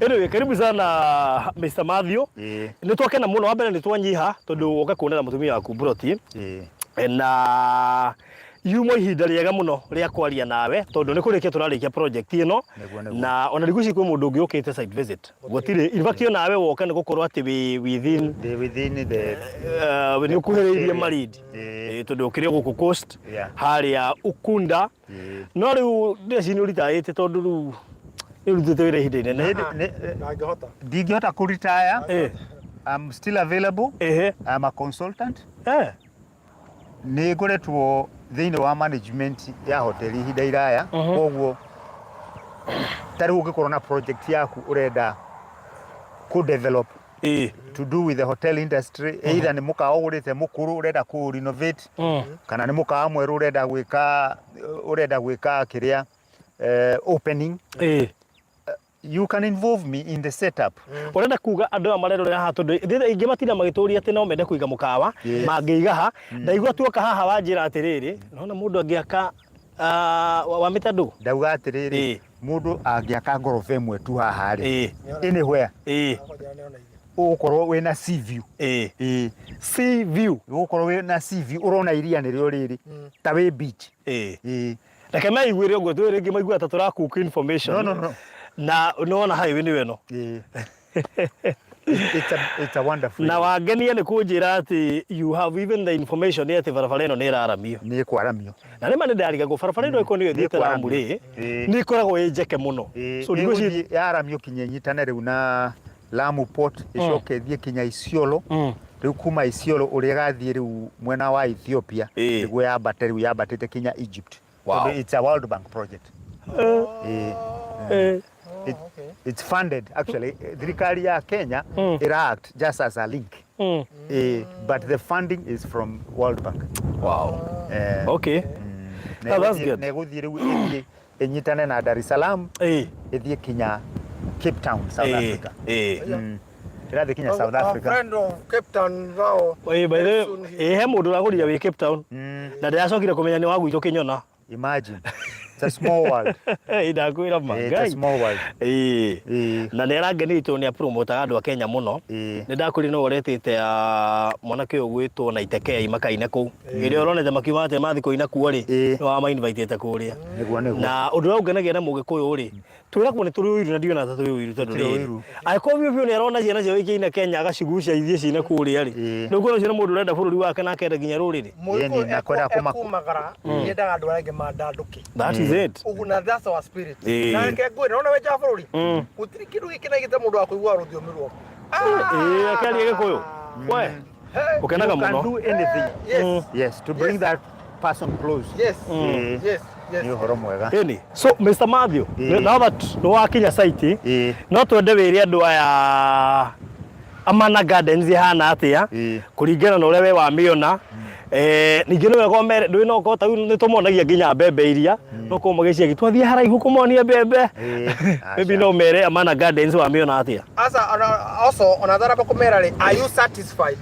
Anyway, karibu sana Mr. Matthew. Nĩ twakena mũno wa mbere nĩ twanyiha tondu oka kuonera mutumia waku Broti. Na yumo ihinda rĩega mũno rĩa kwaria nawe tondu nĩ kũrĩkia tũrarĩkia project ĩno na ona rĩguci kwĩ mũndũ ũngĩ ũkĩte site visit. Gũtirĩ infact nawe woka nĩ gũkorwo atĩ within the nĩ ũkuhĩrĩirie Malindi. Tondu ũkĩrĩ gũkũ coast harĩa Ukunda. No rĩu ndĩreciria ũritaĩte tondu rĩu Ndingĩhota ku retire. I'm still available. I'm a consultant. Nĩ ngoretwo thĩinĩ wa management ya hoteli ihinda iraya. Koguo tarĩu ũngĩkorwo na project yaku ũrenda ku develop to do with the hotel industry, either nĩ mũkawa ũgũrĩte mũkũrũ ũrenda ku renovate kana nĩ mũkawa mwerũ ũrenda gwĩka kĩrĩa opening. You can involve me in the setup. Urenda kuga andu amarerorera ha tondu ingi matina magituria ati no mende kuiga mukawa mangiiga ha ndaigua tuoka haha wanjira atiriri nona mundu angiaka wa mitandu ndauga atiriri mundu angiaka ngorofa imwe tu haha ri anywhere ukorwo wina sea view sea view ukorwo wina sea view urona iria ni ryo riri ta wi beach reke maiguire uguo tu ringi maigua ata turakuka information no na unaona highway ni weno. It's a wonderful. Na wagenia ni kunjira ati you have even the information ati barabara ino ni iraramio. Ni kwaramio. Na nima ni ndariga go barabara ino iko ni thiite Lamu ri ni ikoragwo ijeke muno. So ndigo yaramio kinyanyitane riu na Lamu port icoke thie kinya Isiolo. Riu kuma Isiolo uri gathie riu mwena wa Ethiopia niguo yambate riu yambatite kinya Egypt. Wow. So it's a World Bank project. It's funded actually. Thirikari ya Kenya it act just as a link. But the funding is from World Bank. Wow. Okay. That's good. Neguthie riu enyitane na Dar es Salaam ithie kinya Cape Town, South Africa. Irathie kinya South Africa. Friend of Cape Town now. By the he mundu raguria wi Cape Town. Na ndacokire kumenya ni waguitwo Kinyona. Imagine. It's a small world. Idakwira magai. It's a small world. Na nĩrangenitwo nĩ promoter andu a Kenya muno. Nĩ ndakuri no oretete mwanake ũgwĩtwo na itekei makaine kũu. Irio ũronete makiuma ate mathi kũina kuo ri. No ama invite kuria. Na ũndũ ũrĩa ũngenagia na mũgĩkũyũ ri. Twĩragwo nĩ tũrĩ ũiru na ndiona ta tũrĩ ũiru tondu rĩ. Angĩkorwo biũ nĩ arona ciana cio ikĩine Kenya agacigucia ithie cine kuria ri. Nĩ kuona cio mũndũ ũrenda bũrũri wake na akenda nginya rũrĩrĩ. Mũndũ nakwenda kumagara yendaga andũ arĩa mandanduki. That is it. Uguna that's our spirit. Na nke ngwĩ nona weja bũrũri. Gũtirĩ kĩndũ gĩkenaigĩte mũndũ wa kũigua rũthiomi rwako. Akĩaria Gĩkũyũ. We. Ukenaga muno. You can do anything. Yes, to bring that person close. Yes. Ni uhoro mwega. So Mr. Matthew, now that no wakinya site, no twende wĩre andũ aya Amana Gardens ihana atia kuringana na ũrĩa we wamĩona. Ningĩ nĩ wega mere ndũĩ no kota nĩ tũmonagia nginya mbembe iria no ko magĩcia gĩtwathie haraihu kũmonia mbembe. Maybe no mere Amana Gardens wamĩona atia. Also another kumera ri, are you satisfied?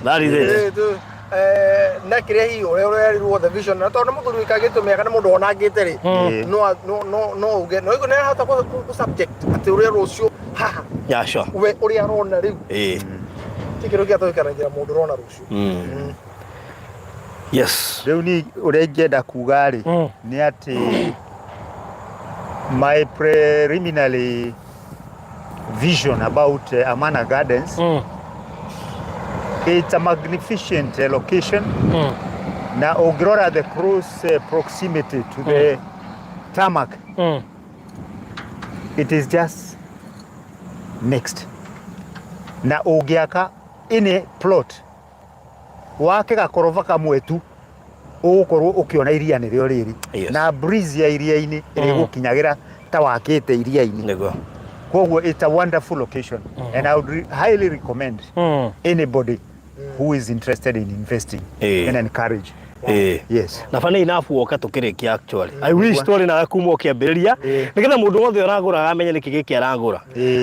That is it. Na kire hi ore the vision na tondu mũthuri wikagĩtwo mĩaka nĩ mũndũ onangĩte ri no uge no iko nĩ hata ku subject ati ũrĩa rũcio haha ya sure we ũrĩa arona rĩu tikiro gĩa tũikaragira mũndũ rona rũcio. Yes, rĩu ni ũrĩa ingĩenda kuga ri nĩ ati my preliminary vision about Amana Gardens. It's a magnificent location. Now, Ogrora, the close proximity to the tarmac, it is just next. Na Ogiaka, in a plot, wake gakorova kamwe tu, ugukorwo ukiona iria ni ryo riri. Na breeze ya iria ini igukinyagira ta wakite iria ini. Koguo it's a wonderful location, and I would highly recommend anybody who is interested in investing and encourage. Yes. Na funny enough woka tukirikia actually. I wish story na kuma ukiambiriria nigetha mundu wothe uragura amenye niki giki aragura.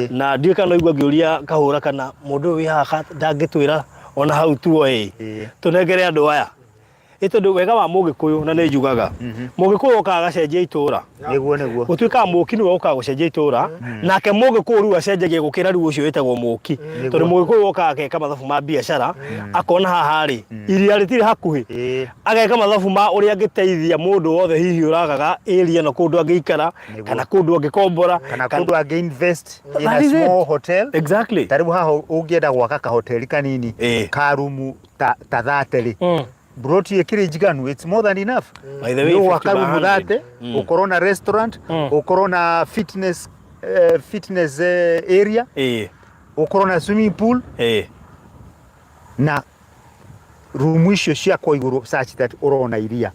Na ndio kana igwa ngiuria kahura kana mundu wi haha ndangitwira ona hau tu tunengere andu aya tondu wega wa Mugikuyu na ne njugaga Mugikuyu okaga gacenjia itura niguo gutuika Muki niwe okaga gucenjia itura nake Mugikuyu riu acenjagia gukira riu ucio wetagwo Muki tondu Mugikuyu okaga ageka mathabu ma biashara akona haha ri iria ritiri hakuhi ageka mathabu ma uria angiteithia mundu wothe hihi uragaga area na kundu angiikara kana kundu angikombora kana kundu angi-invest in a small hotel. Exactly. Taribu haha ungienda gwaka ka hoteli kanini ka rumu ta 30 broti ekire jiganu, it's more than enough. By the way, waka rumu 30 ukoro na restaurant ukoro na fitness area ukoro na swimming pool na rumu icio cia kwa iguru such that urona iria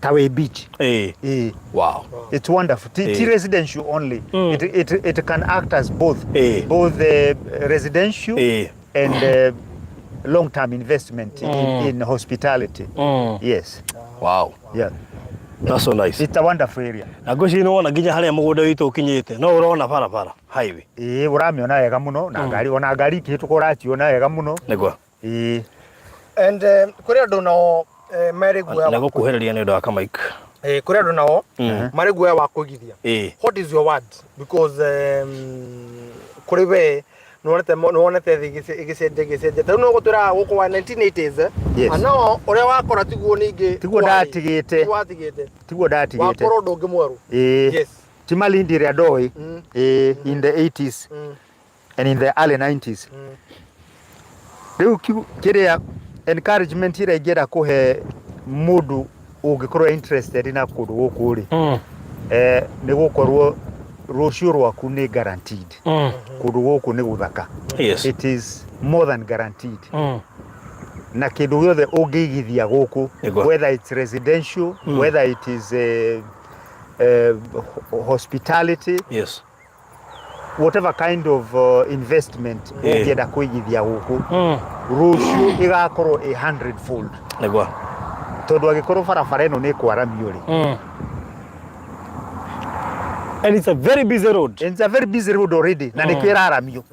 Tawe Beach. Wow. It's wonderful. T residential only. It can act as both residential and long-term investment in hospitality. Yes. Wow. Yeah. That's so nice. It's a wonderful area. Na goshi no wona ginya haria mugunda witu ukinyite no urona barabara highway. Uramiona wega muno na ngari ona ngari kitukura ciona wega muno. Negwa. And kuri andu nao mariguya na gukuhereria ni ndo aka mic kuri andu nao mariguya wa kugithia. What is your word? Because kuri we nonete igicenje tau no gutura guku wa 1980s ano uria wakora tiguo ningi tiguo ndatigite wakoro ndungi mweru. Yes, timalindi ria doi in the 80s and in the early 90s. Riu kiria encouragement ira ingera kuhe mundu ungikorwo interested na kundu guku ri ni gukorwo rucio rwaku ni guaranteed. Kundu guku ni guthaka. Yes. It is more than guaranteed. Na kindu giothe ungigithia guku, whether it's residential, whether it is hospitality, yes, whatever kind of investment ungienda kuigithia guku, rucio igakorwo 100-fold. Negwa. Tondu agikorwo barabara ino ni kwaramio ri. And it's a very busy road. It's a very busy road already. Na ni kwiraramio.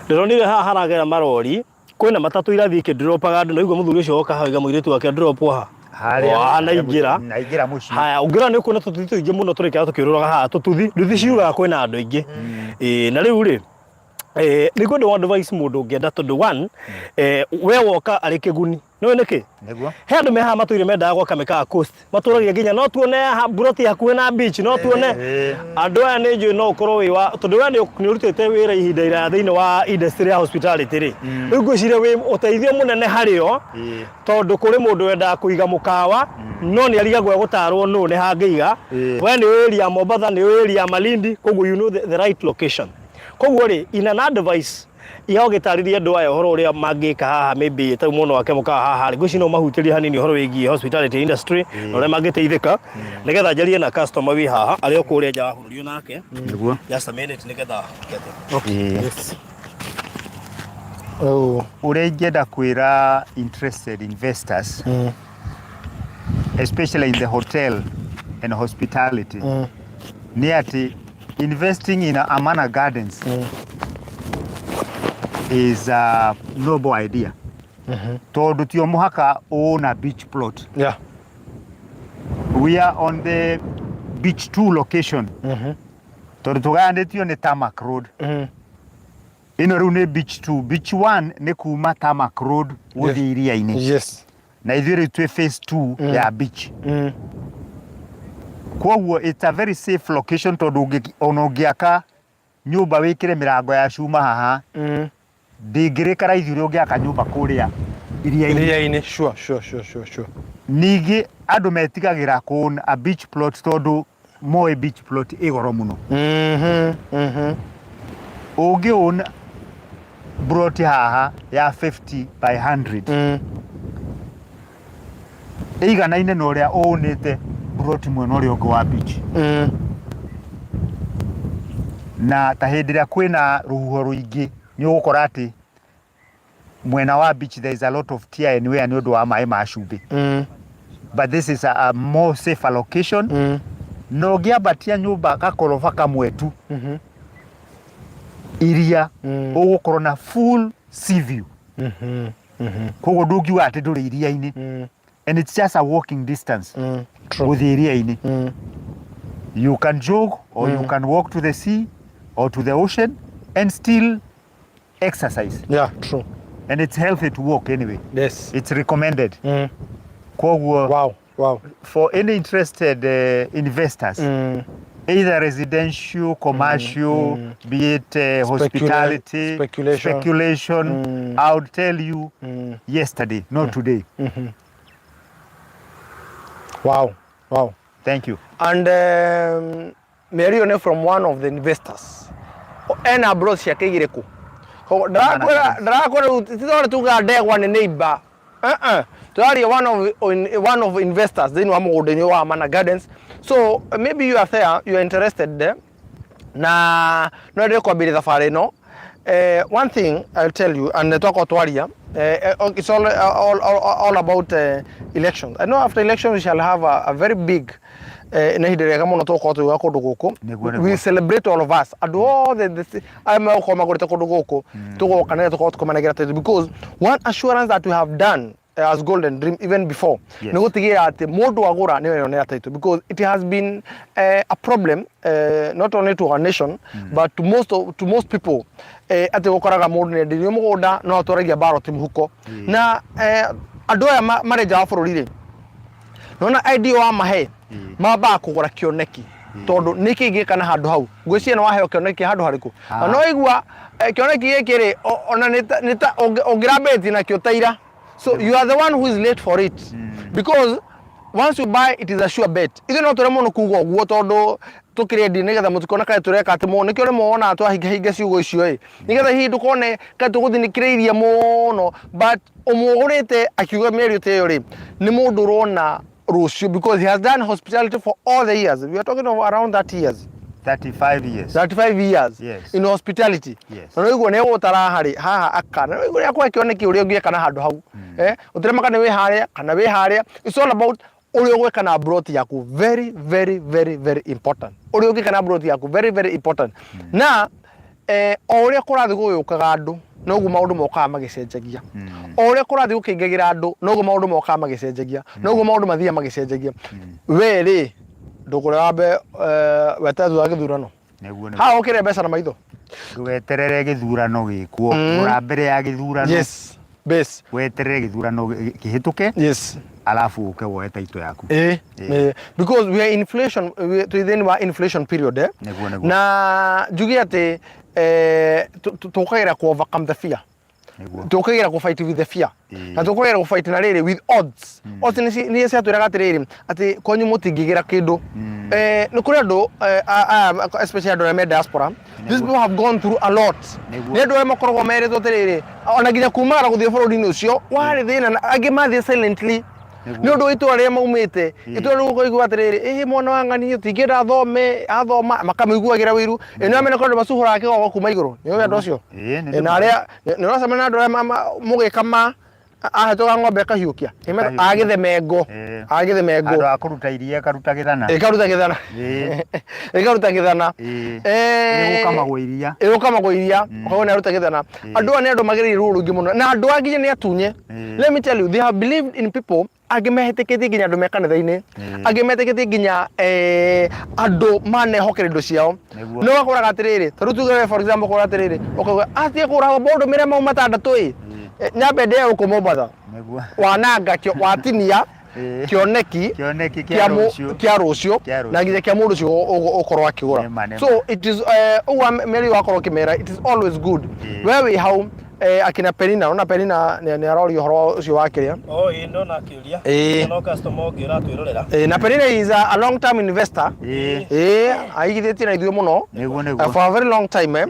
Ndironire haha haragera marori kwina matatu irathi ikidropaga andu na igwa muthuri ucio oka haiga muiritu wake drop haha. Haria naingira muci. Haya ungira ni kuna tututhi tuingi muno turikira tukiruraga haha tututhi nduthi ciuga kwina andu aingi. Na riu ri niko ndo advice mundu ungienda tondu one we woka ari kiguni no niki niguo he andu meha matuire mendaga gwaka meka coast maturagia ginya no tuone buroti hakuhe na beach no tuone andu aya ni njui no ukorwo wi wa tondu we ni urutite wira ihinda ira thiini wa industry ya hospitality ri riu ngwiciria wi uteithio munene hario tondu kuri mundu wendaga kuiga mukawa no ni arigagwo gutarwo no ni hangiiga we ni area Mombasa ni area Malindi koguo you know the right location. Koguo ri ina na advice iyo gitariria andu aya horo uria mangika haha maybe ta muno wake muka haha ri guci no mahutiria hanini horo wigi hospitality industry no re mangiteithika nigetha njarie na customer wi haha ari okuria nja hurio nake niguo just a minute nigetha gete. Okay. Yes. Uria ingenda kwira interested investors especially in the hotel and hospitality ni ati investing in Amana Gardens is a noble idea. Tondu tio muhaka own a beach plot. Yeah. We are on the beach 2 location. Tondu tugandetio ni Tarmac Road. Ino riu ni beach 2. Beach 1 ni kuma Tarmac Road guthi iria-ini. Yes. Na ithuĩ twi phase 2 ya beach. Koguo it's a very safe location tondu onongiaka nyumba wikire mirango ya cuma haha ndingirikara ithuĩ ungiaka nyumba kuria iria-ini. Sure. Nigi andu metigagira kuona a beach plot tondu moe beach plot igoro muno. Ungiona plot haha ya 50 by 100 iganaine na uria unite plot mwena uria ungi wa beach. Na ta hindi ria kwina ruhuho ruingi ni ugukora ati mwena wa beach there is a lot of tear anywhere ni undu wa mai ma cumbi. But this is a more safer location. No ngiambatia nyumba gakorofa kamwe tu iria ugukorwo na full sea view. kogo ndugiuga ati nduri iria-ini and it's just a walking distance with the area-ini. You can jog or you can walk to the sea or to the ocean and still exercise. Yeah, true. And it's healthy to walk anyway. Yes. It's recommended. Wow. For any interested investors, either residential, commercial, be it hospitality, speculation, I would tell you yesterday, not today. Wow. Thank you. And Marione from one of the investors. And abroad shakegire ku. Drakora titore tuga ndegwa ni neighbor. Tuari one of investors then wa mugode ni wa Mana Gardens. So maybe you are there, you are interested there. Na no de ko biri safari no. One thing I'll tell you and talk about it's all about elections. I know after elections we shall have a very big we celebrate all of us and all because one assurance that we have done as Golden Dream even before because it has been a problem not only to our nation but to most people ate gokoraga mundu ne ndirio mugunda no atwaragia ballot muhuko na andu aya mareja wa bururi nona idea wa mahe maba kugura kioneki tondu niki gikana handu hau ngwiciana waheo kioneki handu hariku no igua kioneki gikiri ona nita ongirabeti na kiotaira. So you are the one who is late for it because once you buy it is a sure bet. Ithe no tore muno kugo guo tondu tukiredi nigetha mutikona kai tureka ati mu nikio muona atwa hinga ciugo icio nigetha hi ndukone kai tuguthinikiriirie muno but umugurite akiuga meri uteyo ri ni mundu rona rucio because he has done hospitality for all the years. We are talking of around 30 years. 35 years. 35 years in hospitality. No igwo ne utara hari haha akana no igwo yakwa kioneki uri ugie kana handu hau utirema kana we haria kana we haria. It's all about uri ugie kana abroad yaku very important. Uri ugie kana abroad yaku very important. Na uri akurathi guyukaga andu no gu maundu moka magicenjagia ore kurathi gukingagira andu no gu maundu moka magicenjagia no gu maundu mathia magicenjagia we ri ndugure wambe wetethu wa githurano ha ukire mbeca na maitho ndugeterere githurano gikuo ura mbere ya githurano yes base weterere githurano kihituke alafu uke woe taito yaku because we are inflation we inflation period na jugi ati tukagira ku overcome the fear tukagira ku fight with the fear na tukagira ku fight na riri with odds odds ni cia twiraga atiriri ati konyu mutingigira kindu ni kuri andu especially andu me diaspora these people have gone through a lot ni andu makoragwo meretwo atiriri ona ginya kumara guthie bururi-ini ucio wari thina angi mathie silently ni undu itwa ria maumite itwa ru kuigua atiriri mwana wangani tingira athoma makamiguagira wiru ni amene kondu masuhura akigo kuma iguru ni andu acio na aria ni uracama na andu mugikama ahetoga ng'ombe kahiukia agithe mengo andu akuruta iria karuta githana ni gukama gwa iria kwa aruta githana andu ani andu magirire rungi muno na andu angi ni atunye. Let me tell you, they have believed in people agimeheteketie ginya andu mekanitha-ini agimeteketie ginya andu manehokere indo ciao no wakoraga atiriri tarutuge for example kora atiriri ukauga atie kura bondo mire mau matandatu nyambe ndea ukomobatha wananga kio watinia kioneki kia rucio na ginya kia mundu cio ukorwa akigura. So it is meri wakorwa kimera it is always good where we how akina Penina ona Penina ni arori horo ucio wakiria ndo na kiuria no customer ngira twirorera na Penina is a long time investor aigitheti na ithuo muno for a very long time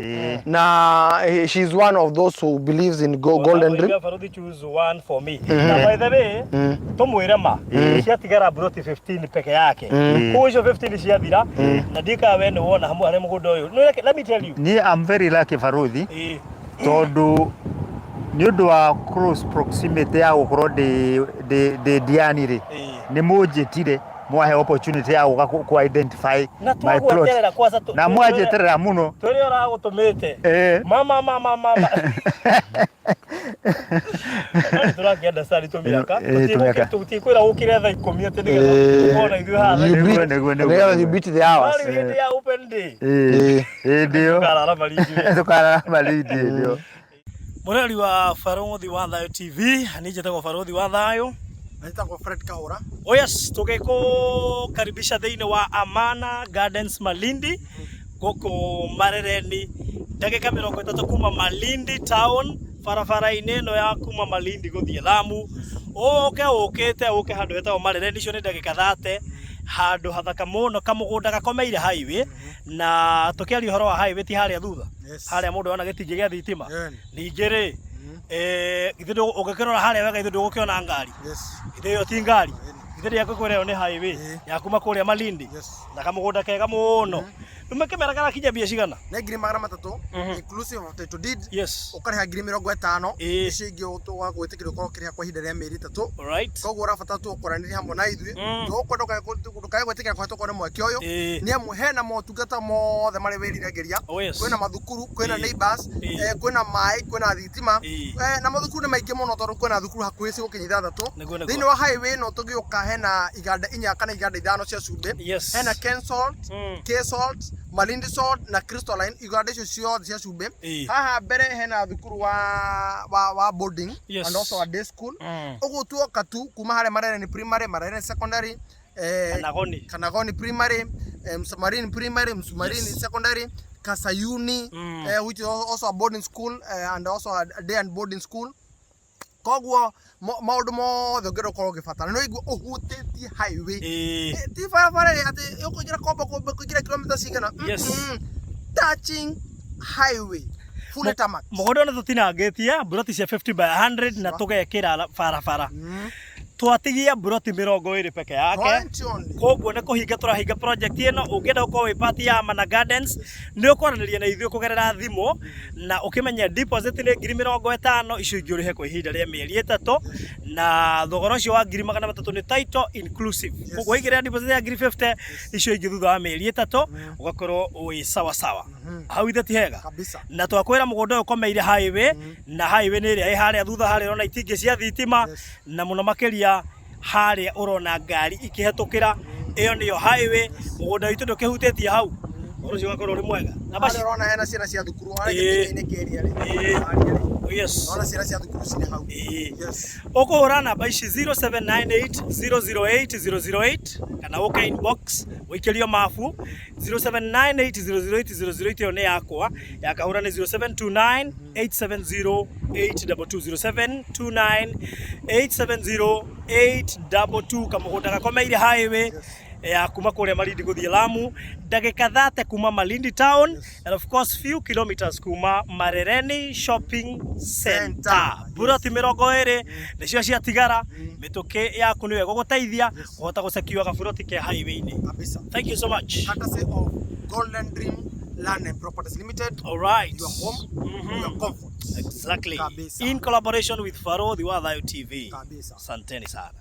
na she is one of those who believes in Golden Dream. Faruthi choose one for me na by the way tumwire ma ciatigara broti 15 peke yake kujo 15 ciathira na ndika we ni wona hamu ari mugunda uyu let me tell you ni I'm very lucky Faruthi tondu ni undu wa close proximity ya gukorwo de diani ri ni munjitire mwahe opportunity ya ku identify my plot na mwajeterera muno turi ora gutumite mama Turakienda sari tumiaka. Tutikwira ukire tha 10 ati nigetha ona ithu hala. You beat the hours. Bali hindi ya open day. Ndio. Tukarara malindi. Tukarara malindi ndio. Mureri wa Barothi wa Thayo TV, anijetagwo Barothi wa Thayo. Naitagwo Fred Kahura. Oh yes, tugiko karibisha thiini wa Amana Gardens Malindi. Goko Marereni. Ndagika 30 kuma Malindi town. Barabara-inĩ ĩno ya kuma Malindi gũthiĩ Lamu. Ũke handũ hetagwo Marereni, icio nĩ ndagĩka 30. Handũ hathaka mũno, kamũgũnda gakomeire highway. Na tũkĩaria ũhoro wa highway ti harĩa thutha. Harĩa mũndũ ona gĩtingĩ gĩa thitima. Ningĩ rĩ, ithuĩ ũngĩkĩrora harĩa wega ithuĩ ndũgũkĩona ngari. Ithuĩ ĩyo ti ngari. Ithuĩ rĩa kwĩrwo nĩ highway ya kuma kũrĩa Malindi. Na kamũgũnda kega mũno. Tumekemera kana kija bia cigana na ngiri 300 inclusive of title deed. Yes. Ukariha ngiri 50 ici ingĩ utwa gwitikira ukorwo kiria kwa ihinda rĩa mĩeri 3. Right. Koguo urabata tu ukoranĩria hamwe na ithuĩ. Tukwenda ndukae gwitikira kwa tokone mweke ũyũ. Nĩ amu hena motungata mothe marĩ wĩriragĩria. Kwĩna mathukuru, kwĩna neighbors, kwĩna maĩ, kwĩna thitima. Na mathukuru nĩ maingĩ mũno tondũ kwĩna thukuru hakuhĩ cigo kinya 3. Thĩinĩ wa highway no tũgĩũka hena iganda 4 kana iganda 5 cia cumbĩ. Hena Kensalt, K-Salt, Malindi Salt na Crystalline iganda icio ciothe cia cumbĩ. Haha mbere hena thukuru wa boarding and also a day school. Ũguo tuoka tu kuma harĩa Marereni primary, Marereni secondary, Kanagoni primary, Msumarini primary, Msumarini secondary, Kasayuni, which is also a boarding school and also a day and boarding school. Koguo maundu mothe ngĩrũkorwo ngĩbatara no igua ũhutĩtie highway ti barabara ati ũkũingĩra kombo kũingĩra kilomita cigana touching highway full tarmac. Mũgũnda ona tũtinangĩtie buroti cia 50 by 100 na tũgekĩra barabara. Twatigia buroti 20 peke yake. Koguo nĩ kũhinga tũrahinga project ĩno. Ũngĩenda gũkorwo wĩ part ya Amana Gardens nĩ ũkwaranĩria na ithuĩ kũgerera thimũ na ũkĩmenya deposit nĩ ngiri 50 icio ingĩ ũrĩhe kwa ihinda rĩa mĩeri 3 na thogora ũcio wa ngiri 300 nĩ title inclusive. Koguo igĩrĩra deposit ya ngiri 50 icio ingĩ thutha wa mĩeri 3 ũgakorwo wĩ sawa sawa. Hau ithe ti hega. Na twakwĩra mũgũnda ũyũ ũkomeire highway na highway nĩ ĩrĩa ĩ harĩa thutha harĩa ũrona itingĩ cia thitima na mũno makĩria harĩa ũrona ngari ikĩhetũkĩra ĩyo nĩyo highway. Mũgũnda witũ ndũkĩhutĩtie hau. Ũhoro ũcio ũgakorwo ũrĩ mwega. Na basi ũrona hena ciana cia thukuru harĩa gĩtĩ-inĩ kĩrĩa rĩ. Yes. Ũrona ciana cia thukuru cirĩ hau. Yes. Ũkũhũra namba ici 0798008008 kana ũke inbox ũikĩrio mabu 0798008008 ĩyo nĩ yakwa. Yakahũra nĩ 0729870822 0729870822 kamũgũnda gakomeire highway ya kuma kũrĩa Malindi gũthiĩ Lamu. Ndagĩka 30 kuma Malindi town and of course few kilometers kuma Marereni shopping center. Buroti 20 nĩcio ciatigara. Mĩtũkĩ yaku nĩwe gũgũteithia kũhota gũcekio gaburoti ke highway-inĩ. Thank you so much. Courtesy of Golden Dream Land and Properties Limited. All right. Your home, your comfort. Exactly. Kabisa. In collaboration with Barothi wa Thayo TV. Kabisa. Asanteni sana.